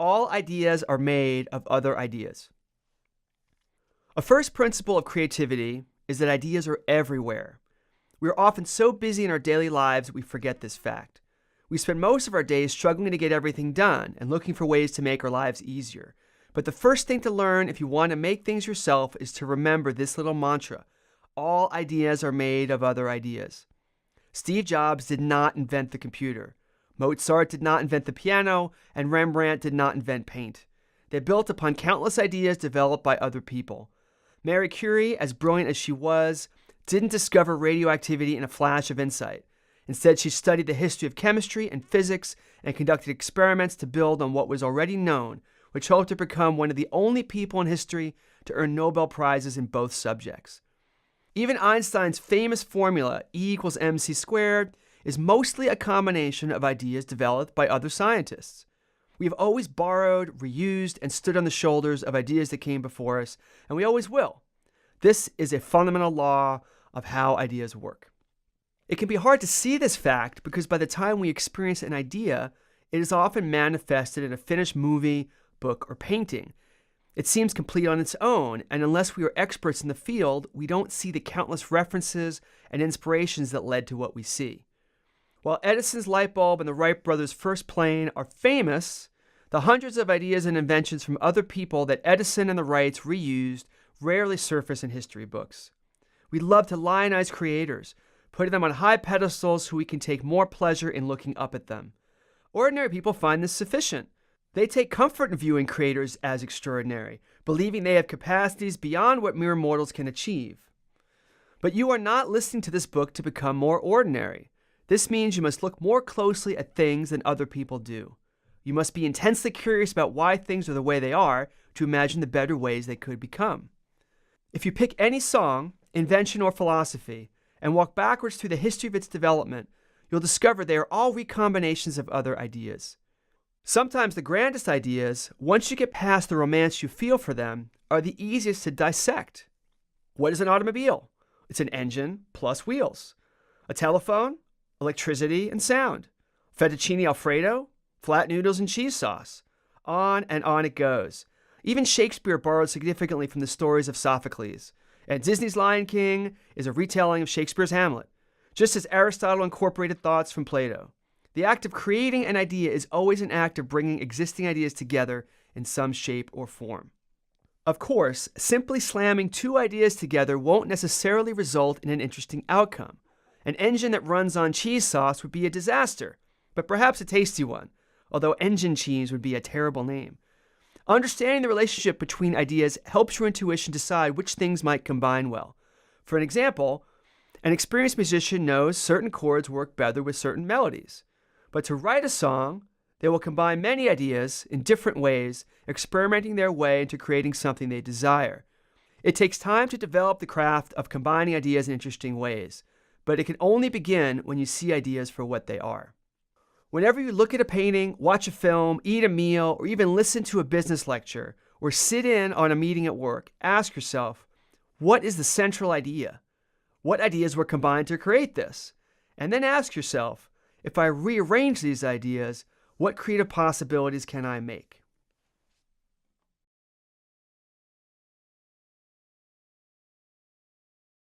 All ideas are made of other ideas. A first principle of creativity is that ideas are everywhere. We are often so busy in our daily lives we forget this fact. We spend most of our days struggling to get everything done and looking for ways to make our lives easier. But the first thing to learn if you want to make things yourself is to remember this little mantra: all ideas are made of other ideas. Steve Jobs did not invent the computer. Mozart did not invent the piano, and Rembrandt did not invent paint. They built upon countless ideas developed by other people. Marie Curie, as brilliant as she was, didn't discover radioactivity in a flash of insight. Instead, she studied the history of chemistry and physics and conducted experiments to build on what was already known, which helped her become one of the only people in history to earn Nobel Prizes in both subjects. Even Einstein's famous formula, E=mc², is mostly a combination of ideas developed by other scientists. We have always borrowed, reused, and stood on the shoulders of ideas that came before us, and we always will. This is a fundamental law of how ideas work. It can be hard to see this fact because by the time we experience an idea, it is often manifested in a finished movie, book, or painting. It seems complete on its own, and unless we are experts in the field, we don't see the countless references and inspirations that led to what we see. While Edison's light bulb and the Wright brothers' first plane are famous, the hundreds of ideas and inventions from other people that Edison and the Wrights reused rarely surface in history books. We love to lionize creators, putting them on high pedestals so we can take more pleasure in looking up at them. Ordinary people find this sufficient. They take comfort in viewing creators as extraordinary, believing they have capacities beyond what mere mortals can achieve. But you are not listening to this book to become more ordinary. This means you must look more closely at things than other people do. You must be intensely curious about why things are the way they are to imagine the better ways they could become. If you pick any song, invention, or philosophy, and walk backwards through the history of its development, you'll discover they are all recombinations of other ideas. Sometimes the grandest ideas, once you get past the romance you feel for them, are the easiest to dissect. What is an automobile? It's an engine plus wheels. A telephone? Electricity and sound. Fettuccine Alfredo? Flat noodles and cheese sauce. On and on it goes. Even Shakespeare borrowed significantly from the stories of Sophocles. And Disney's Lion King is a retelling of Shakespeare's Hamlet, just as Aristotle incorporated thoughts from Plato. The act of creating an idea is always an act of bringing existing ideas together in some shape or form. Of course, simply slamming two ideas together won't necessarily result in an interesting outcome. An engine that runs on cheese sauce would be a disaster, but perhaps a tasty one, although engine cheese would be a terrible name. Understanding the relationship between ideas helps your intuition decide which things might combine well. For an example, an experienced musician knows certain chords work better with certain melodies. But to write a song, they will combine many ideas in different ways, experimenting their way into creating something they desire. It takes time to develop the craft of combining ideas in interesting ways, but it can only begin when you see ideas for what they are. Whenever you look at a painting, watch a film, eat a meal, or even listen to a business lecture, or sit in on a meeting at work, ask yourself, what is the central idea? What ideas were combined to create this? And then ask yourself, if I rearrange these ideas, what creative possibilities can I make?